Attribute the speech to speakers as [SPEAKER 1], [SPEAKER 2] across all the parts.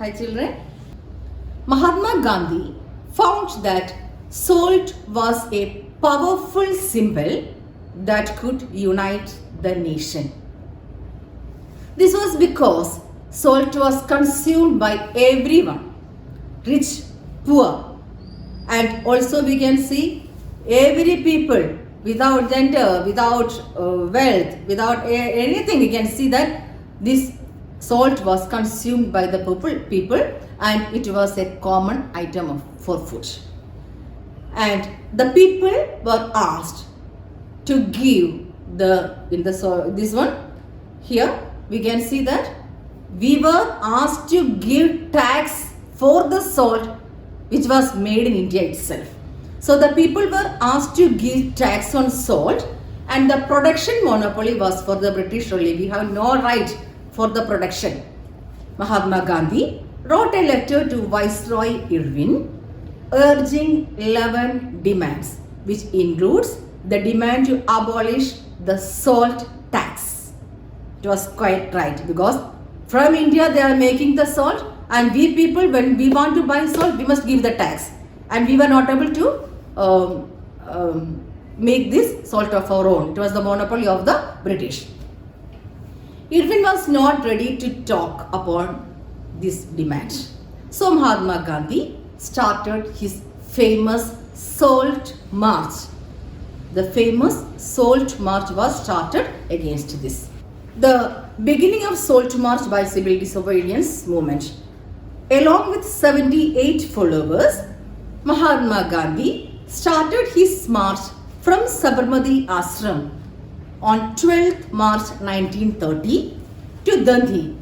[SPEAKER 1] Hi children. Mahatma Gandhi found that salt was a powerful symbol that could unite the nation. This was because salt was consumed by everyone, rich, poor, and also we can see every people without gender, without wealth, without anything. We can see that this salt was consumed by the people and it was a common item for food. And the people were asked to give this one here we can see that we were asked to give tax for the salt which was made in India itself. So the people were asked to give tax on salt and the production monopoly was for the British only. We have no right for the production. Mahatma Gandhi wrote a letter to Viceroy Irwin urging 11 demands, which includes the demand to abolish the salt tax. It was quite right because from India they are making the salt and we people, when we want to buy salt, we must give the tax, and we were not able to make this salt of our own. It was the monopoly of the British. Irwin was not ready to talk upon this demand. So Mahatma Gandhi started his famous Salt March. The famous Salt March was started against this. The beginning of Salt March by civil disobedience movement. Along with 78 followers, Mahatma Gandhi started his march from Sabarmati Ashram on 12th March 1930 to Dandi,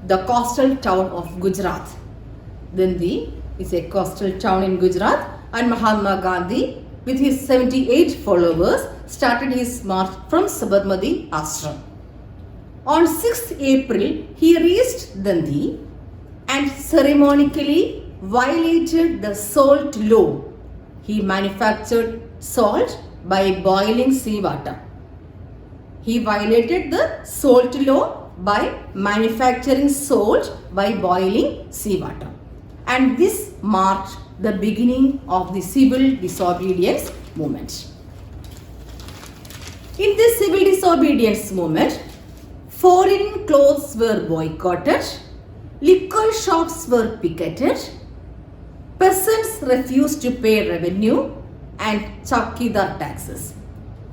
[SPEAKER 1] the coastal town of Gujarat. Dandi is a coastal town in Gujarat, and Mahatma Gandhi with his 78 followers started his march from Sabarmati Ashram. On 6th April, he reached Dandi and ceremonically violated the salt law. He manufactured salt by boiling seawater. He violated the salt law by manufacturing salt by boiling seawater. And this marked the beginning of the civil disobedience movement. In this civil disobedience movement, foreign clothes were boycotted, liquor shops were picketed, peasants refused to pay revenue and chowkidar taxes.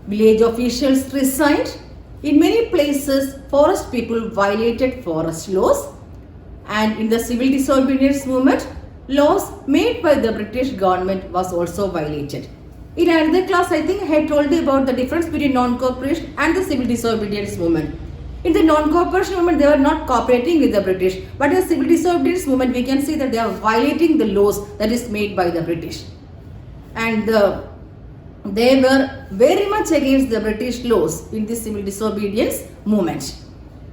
[SPEAKER 1] Village officials resigned. In many places, forest people violated forest laws, and in the civil disobedience movement, laws made by the British government was also violated. In another class, I think I had told you about the difference between non-cooperation and the civil disobedience movement. In the non-cooperation movement, they were not cooperating with the British, but in the civil disobedience movement, we can see that they are violating the laws that is made by the British. And they were very much against the British laws in this civil disobedience movement.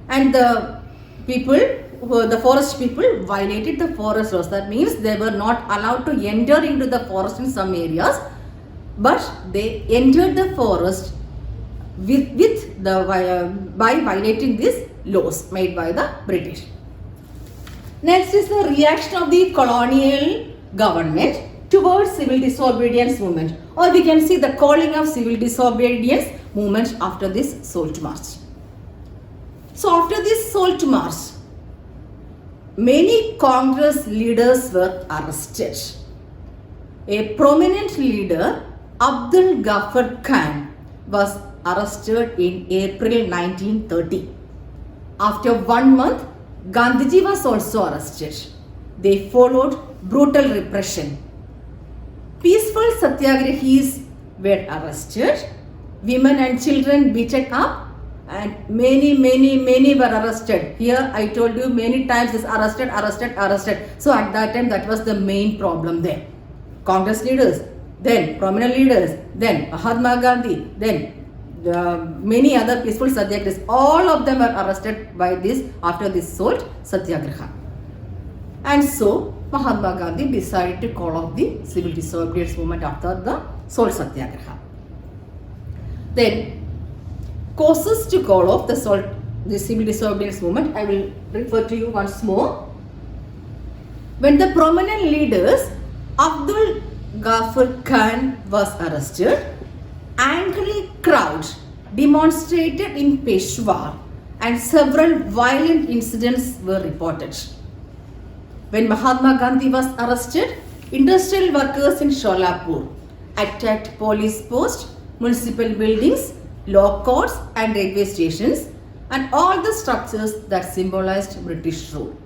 [SPEAKER 1] And the people, the forest people, violated the forest laws. That means they were not allowed to enter into the forest in some areas, but they entered the forest by violating these laws made by the British. Next is the reaction of the colonial government towards civil disobedience movement, or we can see the calling of civil disobedience movement after this Salt March. So after this Salt March, many Congress leaders were arrested. A prominent leader, Abdul Ghaffar Khan, was arrested in April 1930. After 1 month, Gandhiji was also arrested. They followed brutal repression. Peaceful satyagrahis were arrested. Women and children beaten up, and many were arrested. Here I told you many times is arrested. So at that time that was the main problem there. Congress leaders, then prominent leaders, then Mahatma Gandhi, then many other peaceful satyagrahis, all of them were arrested by this after this salt satyagraha. And so Mahatma Gandhi decided to call off the civil disobedience movement after the salt satyagraha. Then causes to call off the civil disobedience movement, I will refer to you once more. When the prominent leaders Abdul Ghaffar Khan was arrested, angry crowds demonstrated in Peshawar and several violent incidents were reported. When Mahatma Gandhi was arrested, industrial workers in Sholapur attacked police posts, municipal buildings, law courts and railway stations and all the structures that symbolized British rule.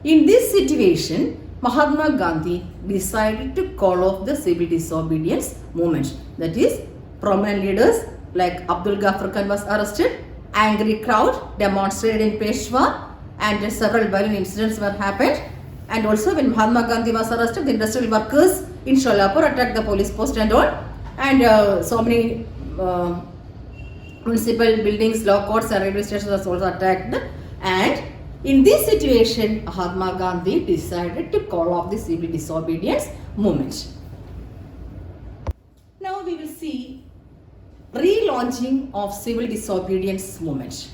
[SPEAKER 1] In this situation, Mahatma Gandhi decided to call off the civil disobedience movement. That is, prominent leaders like Abdul Ghaffar Khan was arrested, angry crowd demonstrated in Peshawar and several violent incidents were happened. And also when Mahatma Gandhi was arrested, the industrial workers in Sholapur attacked the police post and all. And so many municipal buildings, law courts and railway stations was also attacked. And in this situation, Mahatma Gandhi decided to call off the civil disobedience movement. Now we will see relaunching of civil disobedience movement.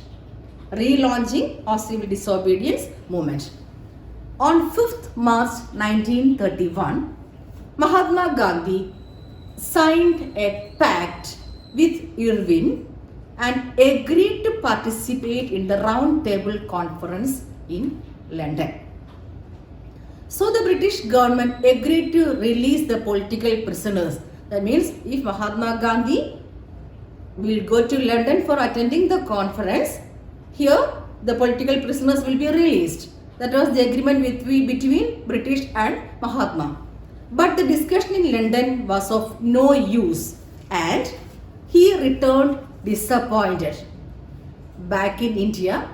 [SPEAKER 1] Relaunching of civil disobedience movement. On 5th March 1931, Mahatma Gandhi signed a pact with Irvin and agreed to participate in the Round Table Conference in London. So the British government agreed to release the political prisoners. That means if Mahatma Gandhi will go to London for attending the conference, here the political prisoners will be released. That was the agreement between British and Mahatma. But the discussion in London was of no use and he returned disappointed. Back in India,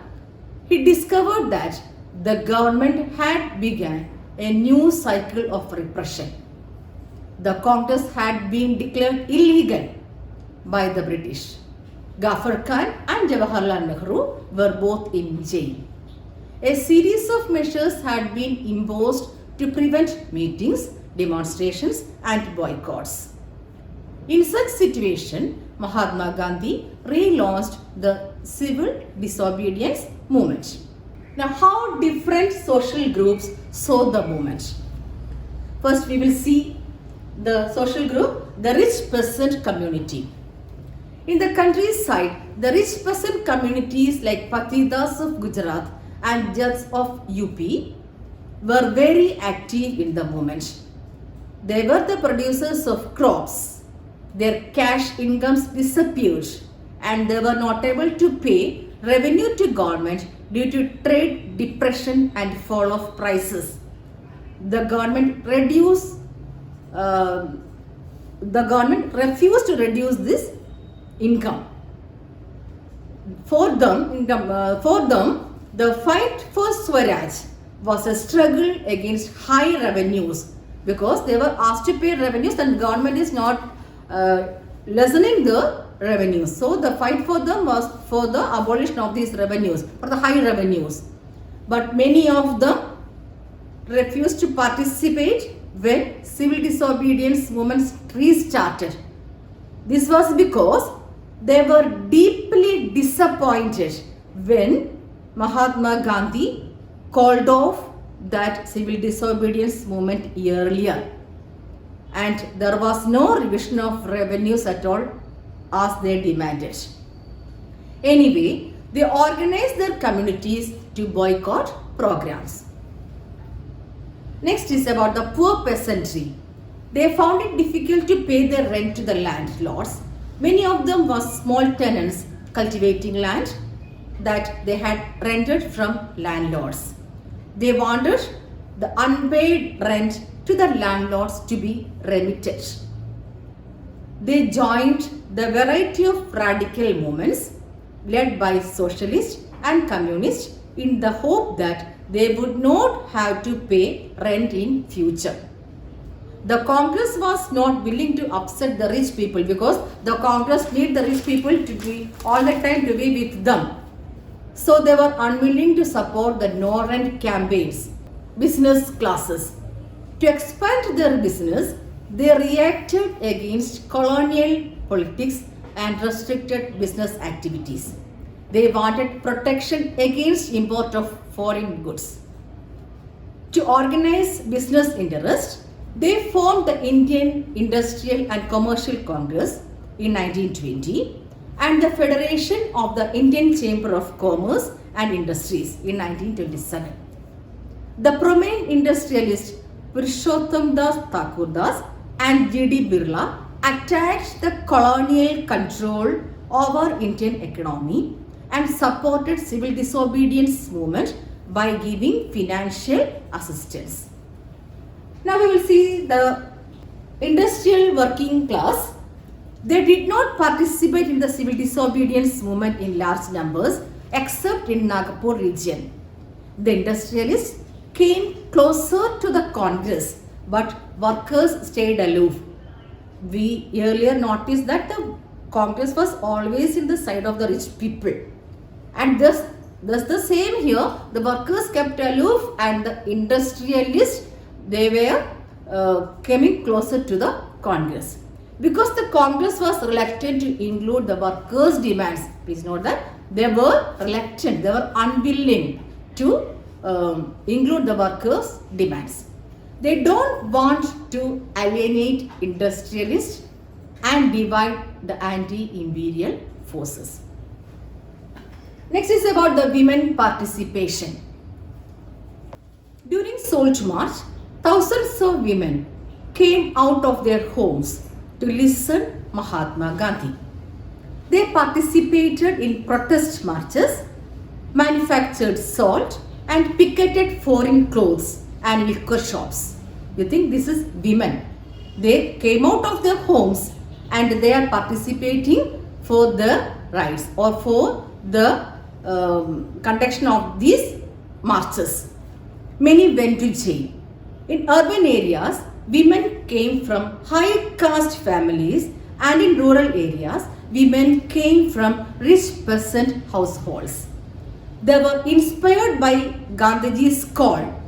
[SPEAKER 1] he discovered that the government had begun a new cycle of repression. The Congress had been declared illegal by the British. Ghaffar Khan and Jawaharlal Nehru were both in jail. A series of measures had been imposed to prevent meetings, demonstrations and boycotts. In such situation, Mahatma Gandhi relaunched the civil disobedience movement. Now, how different social groups saw the movement? First, we will see the social group, the rich peasant community. In the countryside, the rich peasant communities like Patidas of Gujarat and Jats of UP were very active in the movement. They were the producers of crops. Their cash incomes disappeared and they were not able to pay revenue to government due to trade depression and fall of prices. The government refused to reduce this income. For them, the fight for Swaraj was a struggle against high revenues because they were asked to pay revenues and government is not lessening the revenues. So the fight for them was for the abolition of these revenues, for the high revenues. But many of them refused to participate when civil disobedience movements restarted. This was because they were deeply disappointed when Mahatma Gandhi called off that civil disobedience movement earlier. And there was no revision of revenues at all as they demanded. Anyway, they organized their communities to boycott programs. Next is about the poor peasantry. They found it difficult to pay their rent to the landlords. Many of them were small tenants cultivating land that they had rented from landlords. They wanted the unpaid rent to the landlords to be remitted. They joined the variety of radical movements led by socialists and communists in the hope that they would not have to pay rent in future. The Congress was not willing to upset the rich people because the Congress need the rich people to be all the time to be with them. So they were unwilling to support the no rent campaigns. Business classes. To expand their business, they reacted against colonial politics and restricted business activities. They wanted protection against import of foreign goods. To organize business interests, they formed the Indian Industrial and Commercial Congress in 1920 and the Federation of the Indian Chamber of Commerce and Industries in 1927. The prominent industrialist Purushottam Das Thakur Das and G.D. Birla attacked the colonial control over Indian economy and supported civil disobedience movement by giving financial assistance. Now we will see the industrial working class. They did not participate in the civil disobedience movement in large numbers except in Nagpur region. The industrialists came closer to the Congress, but workers stayed aloof. We earlier noticed that the Congress was always in the side of the rich people. And thus the same here, the workers kept aloof and the industrialists, they were coming closer to the Congress. Because the Congress was reluctant to include the workers' demands, please note that they were reluctant, they were unwilling to include the workers' demands. They don't want to alienate industrialists and divide the anti-imperial forces. Next is about the women participation. During Salt March, thousands of women came out of their homes to listen Mahatma Gandhi. They participated in protest marches, manufactured salt and picketed foreign clothes and liquor shops. You think this is women? They came out of their homes and they are participating for the rights or for the conduction of these marches. Many went to jail. In urban areas, women came from high caste families and in rural areas, women came from rich peasant households. They were inspired by Gandhiji's call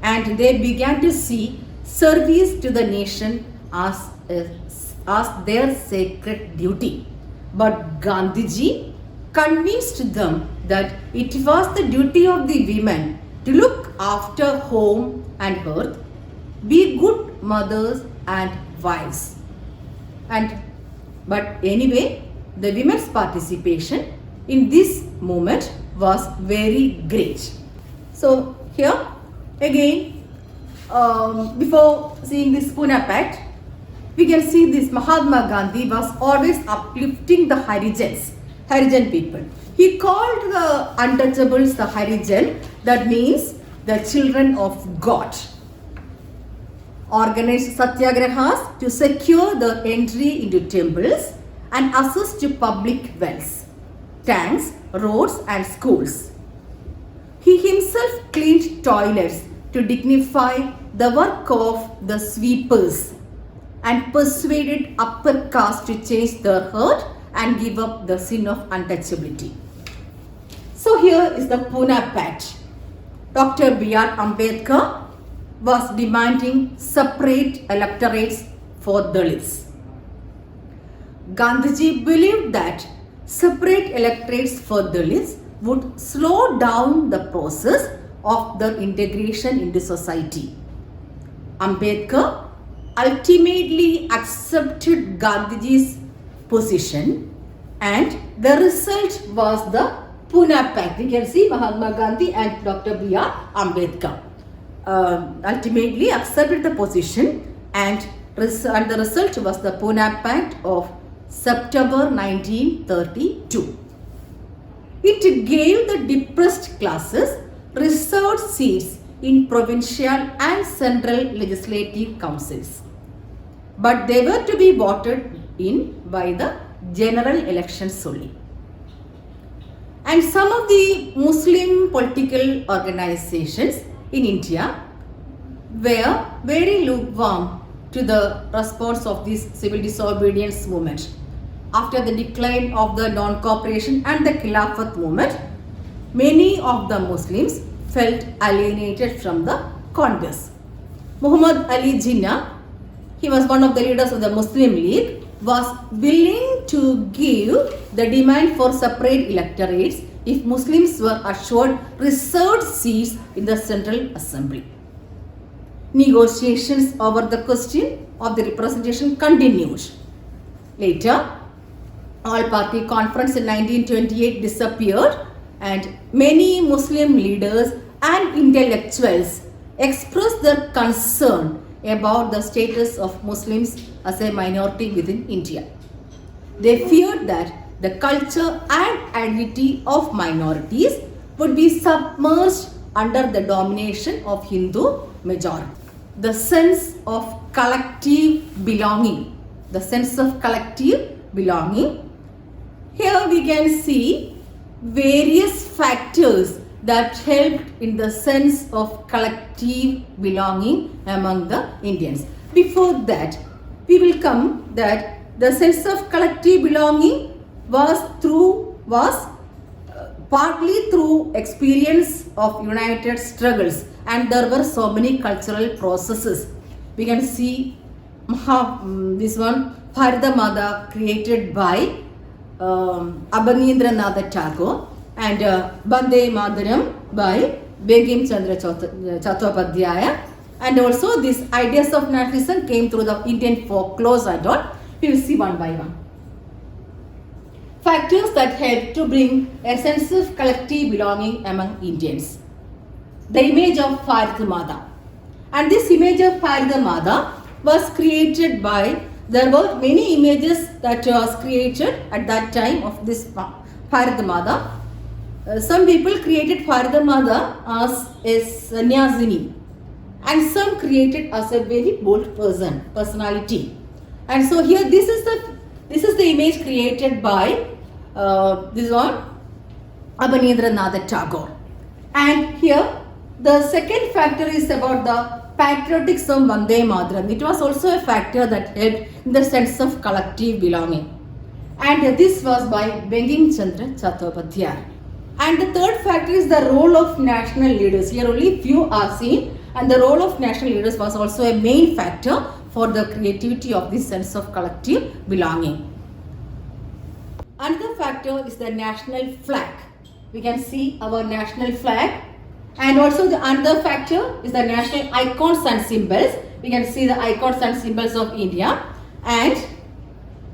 [SPEAKER 1] and they began to see service to the nation as their sacred duty. But Gandhiji convinced them that it was the duty of the women to look after home and earth, be good mothers and wives. But anyway, the women's participation in this movement was very great. So here again, before seeing this Pune Pact, we can see this Mahatma Gandhi was always uplifting the Harijan people. He called the untouchables the Harijan, that means the children of God. Organized satyagrahas to secure the entry into temples and access to public wells, tanks, roads and schools. He himself cleaned toilets to dignify the work of the sweepers and persuaded upper caste to change their heart and give up the sin of untouchability. So here is the Pune Pact. Dr. B.R. Ambedkar was demanding separate electorates for Dalits. Gandhiji believed that separate electorates for Dalits would slow down the process of their integration into society. Ambedkar ultimately accepted Gandhiji's position and the result was the Pune Pact. You can see Mahatma Gandhi and Dr. B.R. Ambedkar ultimately accepted the position and the result was the Pune Pact of September 1932. It gave the depressed classes reserved seats in provincial and central legislative councils, but they were to be voted in by the general elections only. And some of the Muslim political organizations in India were very lukewarm to the response of this civil disobedience movement. After the decline of the non-cooperation and the Khilafat movement, many of the Muslims felt alienated from the Congress. Muhammad Ali Jinnah, he was one of the leaders of the Muslim League, was willing to give the demand for separate electorates if Muslims were assured reserved seats in the Central Assembly. negotiations over the question of the representation continued. Later, all-party conference in 1928 disappeared and many Muslim leaders and intellectuals expressed their concern about the status of Muslims as a minority within India. They feared that the culture and identity of minorities would be submerged under the domination of Hindu majority. The sense of collective belonging. The sense of collective belonging. Here we can see various factors that helped in the sense of collective belonging among the Indians. Before that, we will come that the sense of collective belonging was partly through experience of united struggles, and there were so many cultural processes. We can see this one, Bharata Mata, created by Abanindranath Tagore, and Bande Mataram by Bankim Chandra Chattopadhyaya, and also these ideas of nationalism came through the Indian folklore and all. We will see one by one. Factors that help to bring a sense of collective belonging among Indians. The image of Bharata Mata. And this image of Bharata Mata was created by, there were many images that was created at that time of this Bharata Mata. Some people created Bharata Mata as a sannyasini, and some created as a very bold personality. And so here this is the image created by this one, Abanindranath Tagore. And here the second factor is about the patriotism Vande Mataram. It was also a factor that helped in the sense of collective belonging. And this was by Bankim Chandra Chattopadhyaya. And the third factor is the role of national leaders. Here only few are seen, and the role of national leaders was also a main factor for the creativity of this sense of collective belonging. Another factor is the national flag. We can see our national flag, and also the another factor is the national icons and symbols. We can see the icons and symbols of India, and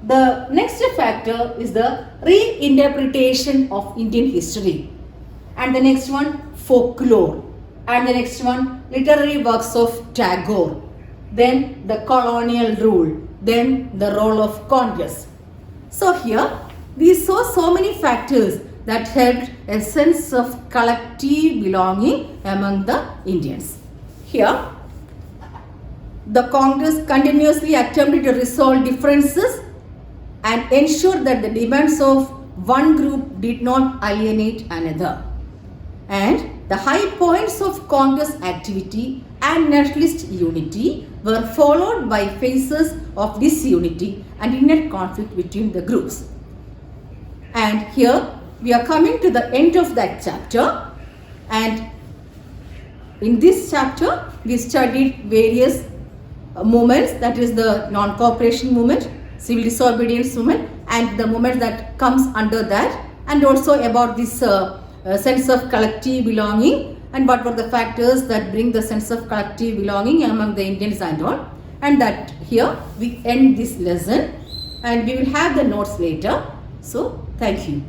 [SPEAKER 1] the next factor is the reinterpretation of Indian history, and the next one folklore, and the next one literary works of Tagore, then the colonial rule, then the role of Congress. So here we saw so many factors that helped a sense of collective belonging among the Indians. Here the Congress continuously attempted to resolve differences and ensure that the demands of one group did not alienate another. And the high points of Congress activity and nationalist unity were followed by phases of disunity and inner conflict between the groups. And here we are coming to the end of that chapter, and in this chapter we studied various movements, that is the non-cooperation movement, civil disobedience movement, and the movement that comes under that, and also about this sense of collective belonging, and what were the factors that bring the sense of collective belonging among the Indians and all. And that here we end this lesson, and we will have the notes later. So thank you.